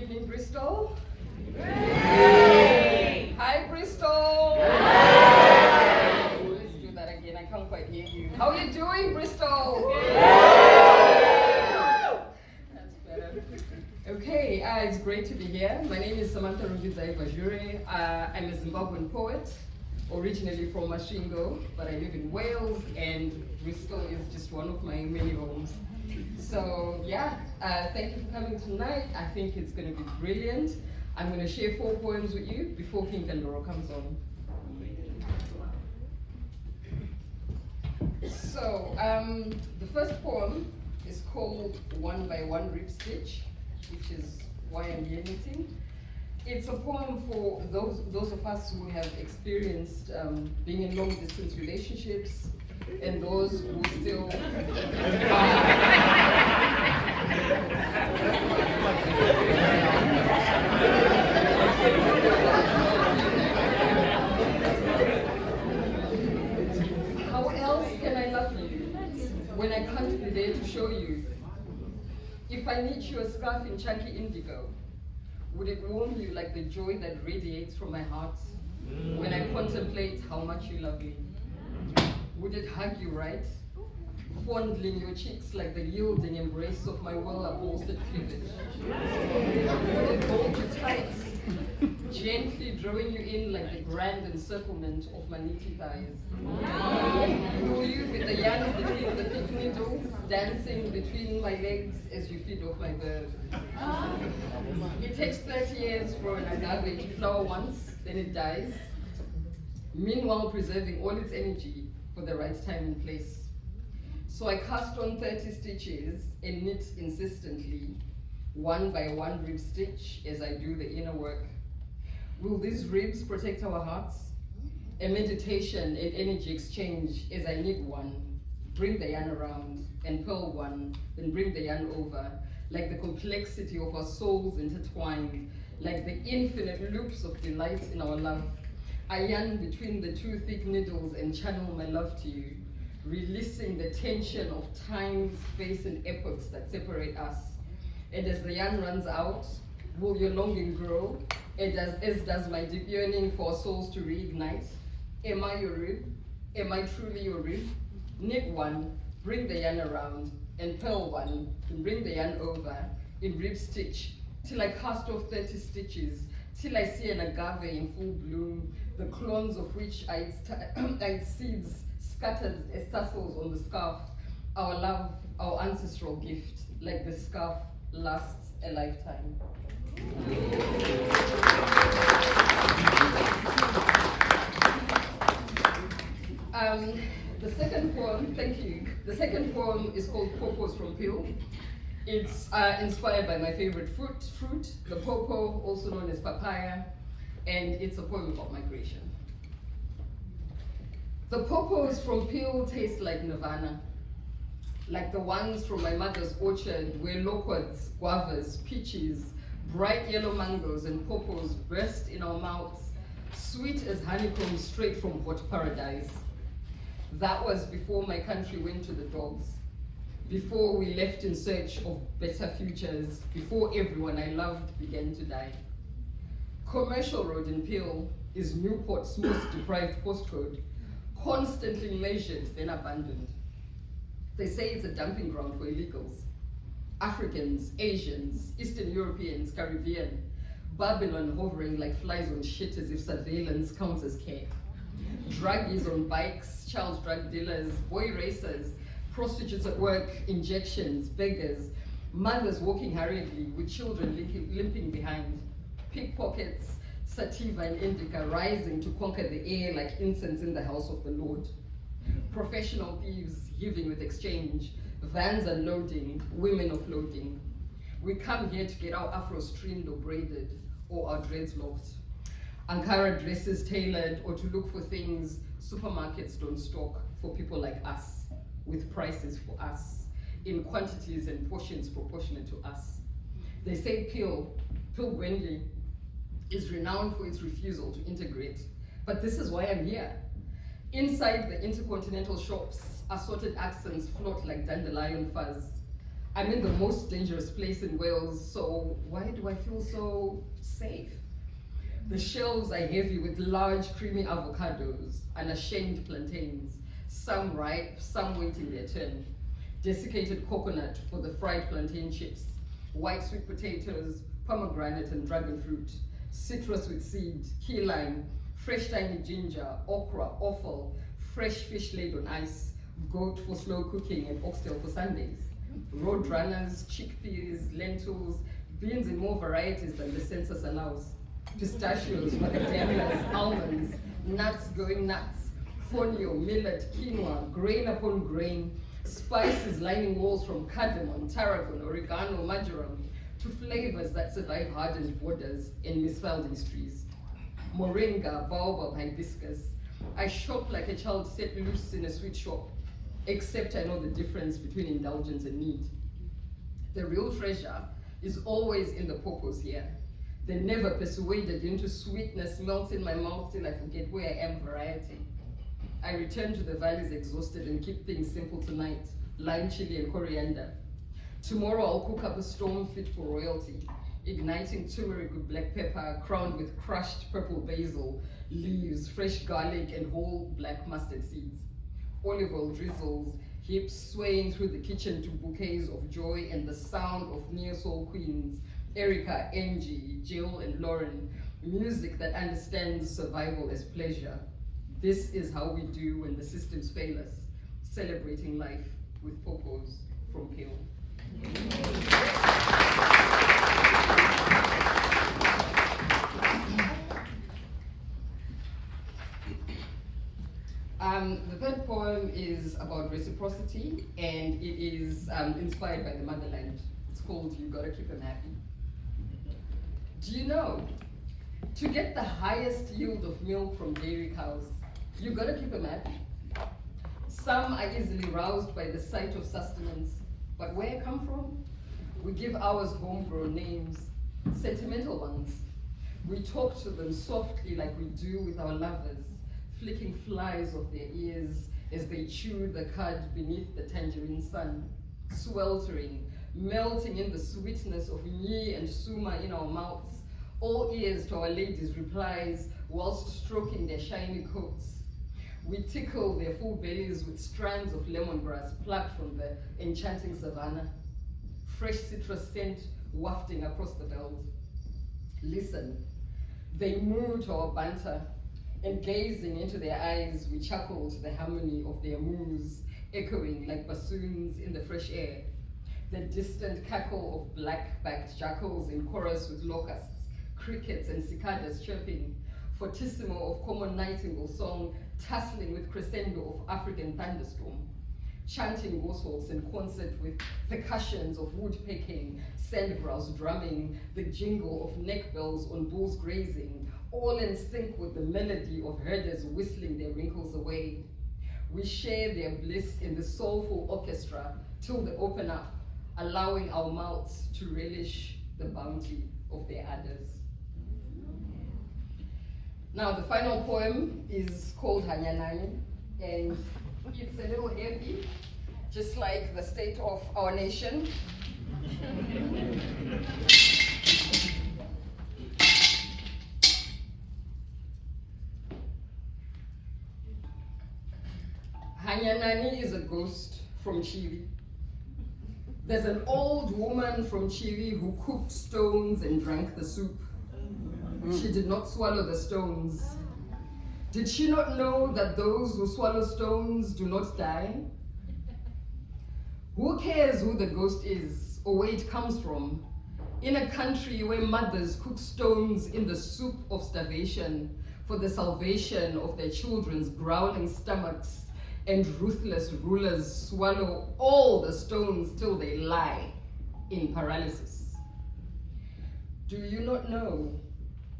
evening, Bristol. Yay! Hi, Bristol. Yay! Let's do that again. I can't quite hear you. How are you doing, Bristol? Yay! That's better. Okay, it's great to be here. My name is Samantha Rumbidzai Vazhure. I'm a Zimbabwean poet, originally from Masvingo, but I live in Wales, and Bristol is just one of my many homes. So yeah, thank you for coming tonight. I think it's going to be brilliant. I'm going to share 4 poems with you before King Kandoro comes on. So the first poem is called One by One Rib Stitch, which is why I'm here knitting. It's a poem for those of us who have experienced being in long distance relationships, and those who still How else can I love you when I can't be there to show you? If I knit you a scarf in chunky indigo, would it warm you like the joy that radiates from my heart when I contemplate how much you love me? Would it hug you right, fondling your cheeks like the yielding embrace of my well-upholstered cleavage? Would it hold you tight, gently drawing you in like the grand encirclement of my knitty thighs? Will you with the yarn between the thick needles, dancing between my legs as you feed off my bird? It takes 30 years for an agave to flower once, then it dies, meanwhile preserving all its energy for the right time and place. So I cast on 30 stitches and knit insistently, one by one rib stitch as I do the inner work. Will these ribs protect our hearts? A meditation and energy exchange as I knit one, bring the yarn around, and purl one, then bring the yarn over, like the complexity of our souls intertwined, like the infinite loops of delight in our love. I yarn between the 2 thick needles and channel my love to you, releasing the tension of time, space, and epochs that separate us. And as the yarn runs out, will your longing grow, as does my deep yearning for our souls to reignite? Am I your rib? Am I truly your rib? Knit one, bring the yarn around, and purl one, and bring the yarn over, in rib stitch, till I cast off 30 stitches, till I see an agave in full bloom, the clones of which I seeds scattered as tassels on the scarf. Our love, our ancestral gift, like the scarf, lasts a lifetime. The second poem, thank you. The second poem is called Paws from Peel. It's inspired by my favorite fruit, the popo, also known as papaya, and it's a poem about migration. The popos from Peel taste like nirvana, like the ones from my mother's orchard where loquats, guavas, peaches, bright yellow mangoes and popos burst in our mouths, sweet as honeycomb straight from hot paradise. That was before my country went to the dogs, before we left in search of better futures, before everyone I loved began to die. Commercial Road in Peel is Newport's most deprived postcode, constantly measured, then abandoned. They say it's a dumping ground for illegals. Africans, Asians, Eastern Europeans, Caribbean, Babylon hovering like flies on shit as if surveillance counts as care. Druggies on bikes, child drug dealers, boy racers, prostitutes at work, injections, beggars, mothers walking hurriedly with children limping behind, pickpockets, sativa and indica rising to conquer the air like incense in the house of the Lord. Professional thieves heaving with exchange, vans unloading, women offloading. We come here to get our afros trimmed or braided, or our dreads locked. Ankara dresses tailored, or to look for things supermarkets don't stock for people like us, with prices for us, in quantities and portions proportionate to us. They say Peel Gwendley, is renowned for its refusal to integrate, but this is why I'm here. Inside the intercontinental shops, assorted accents float like dandelion fuzz. I'm in the most dangerous place in Wales, so why do I feel so safe? The shelves are heavy with large creamy avocados, unashamed plantains, some ripe, some waiting their turn. Desiccated coconut for the fried plantain chips, white sweet potatoes, pomegranate and dragon fruit, citrus with seed, key lime, fresh tiny ginger, okra, offal, fresh fish laid on ice, goat for slow cooking and oxtail for Sundays, roadrunners, chickpeas, lentils, beans in more varieties than the census allows, pistachios, macadamias, almonds, nuts going nuts, fonio, millet, quinoa, grain upon grain, spices lining walls from cardamom, tarragon, oregano, marjoram, to flavors that survive hardened borders in misfiled histories. Moringa, baobab, hibiscus. I shop like a child set loose in a sweet shop, except I know the difference between indulgence and need. The real treasure is always in the pawpaws here. They're never persuaded into sweetness, melts in my mouth till I forget where I am variety. I return to the valleys exhausted and keep things simple tonight, lime chili and coriander. Tomorrow I'll cook up a storm fit for royalty, igniting turmeric with black pepper, crowned with crushed purple basil, leaves, fresh garlic, and whole black mustard seeds. Olive oil drizzles, hips swaying through the kitchen to bouquets of joy and the sound of neo-soul queens, Erica, Angie, Jill, and Lauren, music that understands survival as pleasure. This is how we do when the systems fail us, celebrating life with pawpaws from Peel. The third poem is about reciprocity, and it is inspired by the motherland. It's called You Gotta Keep 'Em Happy. Do you know, to get the highest yield of milk from dairy cows, you gotta keep them happy. Some are easily roused by the sight of sustenance, but where it come from? We give ours homegrown names, sentimental ones. We talk to them softly like we do with our lovers, flicking flies off their ears as they chew the cud beneath the tangerine sun, sweltering, melting in the sweetness of Nyi and Suma in our mouths, all ears to our ladies' replies whilst stroking their shiny coats. We tickle their full bellies with strands of lemongrass plucked from the enchanting savannah, fresh citrus scent wafting across the belt. Listen, they moo to our banter, and gazing into their eyes, we chuckle to the harmony of their moos, echoing like bassoons in the fresh air. The distant cackle of black-backed jackals in chorus with locusts, crickets and cicadas chirping, fortissimo of common nightingale song, tussling with crescendo of African thunderstorm, chanting goshawks in concert with percussions of woodpecking, sandgrouse drumming, the jingle of neck bells on bulls grazing, all in sync with the melody of herders whistling their wrinkles away. We share their bliss in the soulful orchestra till they open up, allowing our mouths to relish the bounty of their udders. Now, the final poem is called Hanyanani, and it's a little heavy, just like the state of our nation. Hanyanani is a ghost from Chivi. There's an old woman from Chivi who cooked stones and drank the soup. She did not swallow the stones. Did she not know that those who swallow stones do not die? Who cares who the ghost is or where it comes from? In a country where mothers cook stones in the soup of starvation for the salvation of their children's growling stomachs, and ruthless rulers swallow all the stones till they lie in paralysis. Do you not know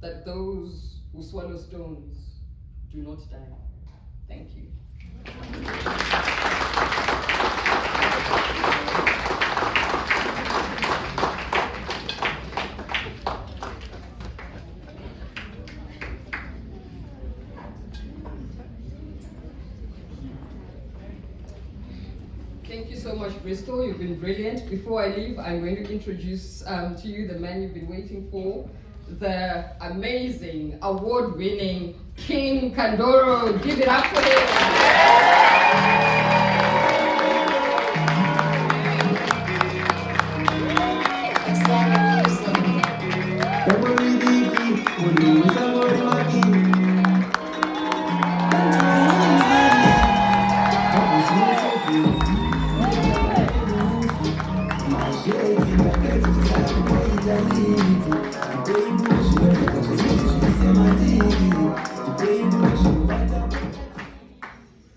that those who swallow stones do not die? Thank you. Thank you so so much, Bristol. You've been brilliant. Before I leave, I'm going to introduce to you the man you've been waiting for, the amazing, award-winning King Kandoro. Give it up for him.